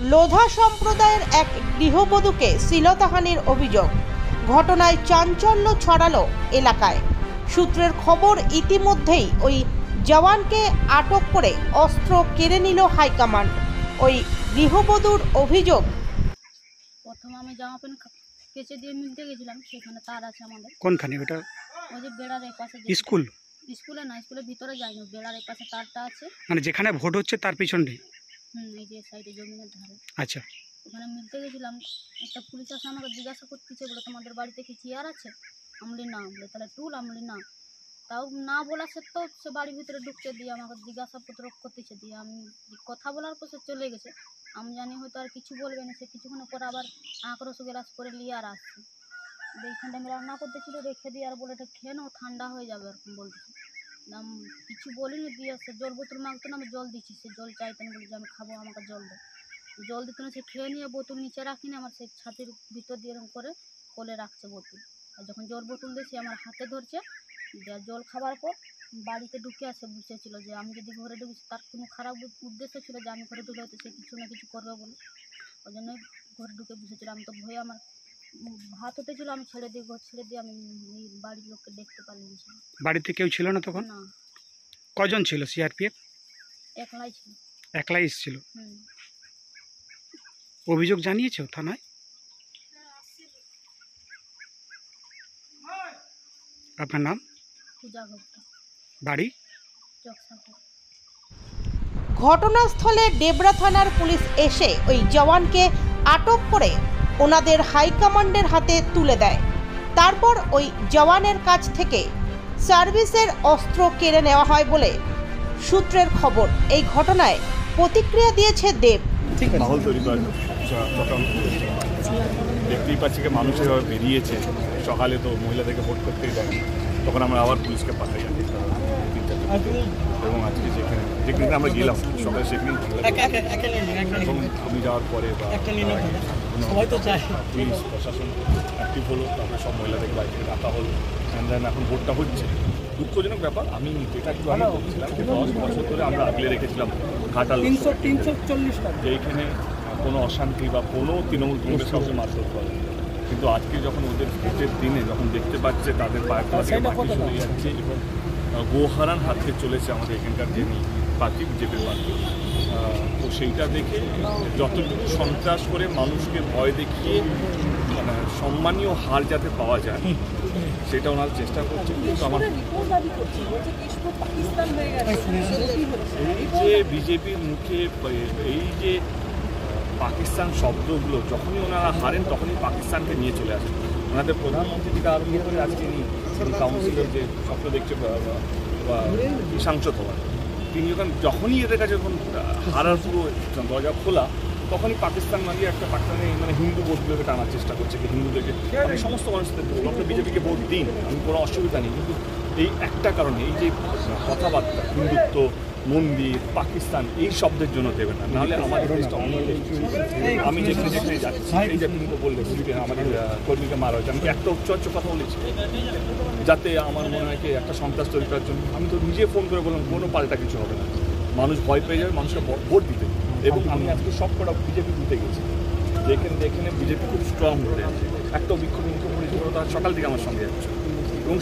লোধা সম্প্রদায়ের এক গৃহবধূকে শ্লীলতাহানির অভিযোগ। ঘটনায় চাঞ্চল্য ছড়ালো এলাকায়। সূত্রের খবর, ইতিমধ্যেই ওই জওয়ানকে আটক করে অস্ত্র কেড়ে নিল হাইকমান্ড। ওই গৃহবধূর অভিযোগ, প্রথমে আমি জামা প্যান্ট কেচে দিয়ে মিলতে গেছিলাম, সেখানে তার আছে আমাদের। কোনখানে ওটা? ওই যে বেড়ার এই পাশে। স্কুল? স্কুলে না, স্কুলের ভিতরে যাইনি, বেড়ার এই পাশে তারটা আছে, মানে যেখানে ভোট হচ্ছে তার পিছনে? এই যে সাইডে জমিনের ধারে। আচ্ছা, ওখানে মিলতে গেছিলাম, একটা পুলিশ আসে আমাকে জিজ্ঞাসা করতেছে, বলে তোমাদের বাড়িতে কি চেয়ার আছে? আমলি না। বলে তাহলে টুল? আমলি না। তাও না বলা সত্ত্বেও সে বাড়ির ভিতরে ঢুকতে দিয়ে আমাকে জিজ্ঞাসাপত্র করতেছে, দিয়ে আমি কথা বলার পর সে চলে গেছে। আমি জানি হয়তো আর কিছু বলবে না, সে কিছুক্ষণ পর আবার আঁকড়ো গ্লাস করে নিয়ে আর আসছে। এইখানটা আমি রান্না করতেছিল, রেখে দিয়ে আর বলে এটা খেয়ে নাও, ঠান্ডা হয়ে যাবে, এরকম বলতেছে। কিছু বলিনি, দিয়ে সে জল বোতল মাগতো না, আমি জল দিচ্ছি, সে জল চাইতেন, বলি যে আমি খাবো, আমাকে জল দাও। জল দিত না, সে খেয়ে নিয়ে বোতল নিচে রাখিনি, আমার সেই ছাতির ভিতর দিয়ে এরকম করে কোলে রাখছে বোতল। আর যখন জল বোতল দিয়ে সে আমার হাতে ধরছে, জল খাবার পর বাড়িতে ঢুকে আসে, বুঝেছিল যে আমি যদি ঘরে ঢুকি, তার কোনো খারাপ উদ্দেশ্য ছিল যে আমি ঘরে ঢুকে হয়তো সে কিছু না কিছু করবে বলে, ওই জন্যই ঘরে ঢুকে বসেছিল। আমি তো ভয়ে, আমার ভাত হতেছিল, আমি ছেড়ে দিয়ে ঘর ছেড়ে দিয়ে আমি বাড়ির লোককে দেখতে পারিনি। বাড়িতে কেউ ছিল না তখন? না। কজন ছিল? সিআরপিএফ একলাই ছিল। একলাই এসেছিল? অভিযোগ জানিয়েছো থানায়? আপনার নাম? পূজা গুপ্তা, বাড়ি? চকসাপুর। ঘটনাস্থলে ডেবরা থানার পুলিশ এসে ওই জওয়ানকে আটক করে ওনাদের হাইকমান্ডের হাতে তুলে দেয়। তারপর ওই জওয়ানের কাছ থেকে সার্ভিসের অস্ত্র কেড়ে নেওয়া হয় বলে সূত্রের খবর। এই ঘটনায় প্রতিক্রিয়া দিয়েছে দেব। মাহল তৈরি করার দেখতেই পাচ্ছি যে মানুষ এভাবে বেরিয়েছে। সকালে তো মহিলাদেরকে ভোট করতেই দেয়, তখন আমরা আবার পুলিশকে পাঠাই জানি। এবং আজকে যেখানে আমরা গেলাম সকালে, সেখানেই এবং আমি যাওয়ার পরে বা পুলিশ প্রশাসন অ্যাক্টিভ হলো, তারপরে সব মহিলাদেরকে বাড়ি থেকে ডাকা হলো। এখন ভোটটা হচ্ছে, দুঃখজনক ব্যাপার। আমি যেটা একটু আগে বলছিলাম যে 10 বছর ধরে আমরা আগলে রেখেছিলাম ঘাটাল, যেইখানে কোনো অশান্তি বা কোনো তৃণমূল কংগ্রেস কাউকে মারধর করে। কিন্তু আজকে যখন ওদের ভোটের দিনে যখন দেখতে পাচ্ছে তাদের পায়ের তলা থেকে মাটি চলে যাচ্ছে এবং গোহারান হাতে চলেছে আমাদের এখানকার যিনি প্রার্থী, বিজেপির প্রার্থী, তো সেইটা দেখে যতটুকু সন্ত্রাস করে মানুষকে ভয় দেখিয়ে মানে সম্মানীয় হার যাতে পাওয়া যায় সেটা ওনারা চেষ্টা করছে। কিন্তু আমার এই যে বিজেপির মুখে এই যে পাকিস্তান শব্দগুলো, যখনই ওনারা হারেন তখনই পাকিস্তানকে নিয়ে চলে আসেন। ওনাদের প্রধানমন্ত্রী থেকে আরম্ভ করে আজকে তিনি কাউন্সিলর যে স্বপ্ন দেখছে বা সাংসদ হওয়ার, তিনি যখনই এদের কাছে যখন হারার পুরো দরজা খোলা, তখনই পাকিস্তান মানে একটা পাকিস্তানে মানে হিন্দু ভোটগুলোকে টানার চেষ্টা করছে। হিন্দুদেরকে আপনি সমস্ত মানুষদের আপনি বিজেপিকে ভোট দিন, আমি কোনো অসুবিধা নেই, কিন্তু এই একটা কারণে এই যে কথাবার্তা হিন্দুত্ব, মন্দির, পাকিস্তান এই শব্দের জন্য দেবে না, নাহলে আমাদের দেশটা অন্য দেশ। আমি যেখানে যেখানে যাচ্ছি, এই যে আপনি বললেন আমাদের কর্মীকে মারা হয়েছে, আমি একটা উচ্চ কথা বলেছি যাতে আমার মনে হয় একটা সন্ত্রাস তৈরি করার জন্য। আমি তো নিজে ফোন করে বললাম কোনো পাল্টা কিছু হবে না, মানুষ ভয় পেয়ে যাবে, মানুষকে ভোট দিতে। এবং আমি আজকে সব কটা বিজেপি দিতে গেছি, যেখানে বিজেপি খুব স্ট্রং হয়ে আছে। একটা বিক্ষোভ সকাল থেকে আমার সঙ্গে যাচ্ছে এবং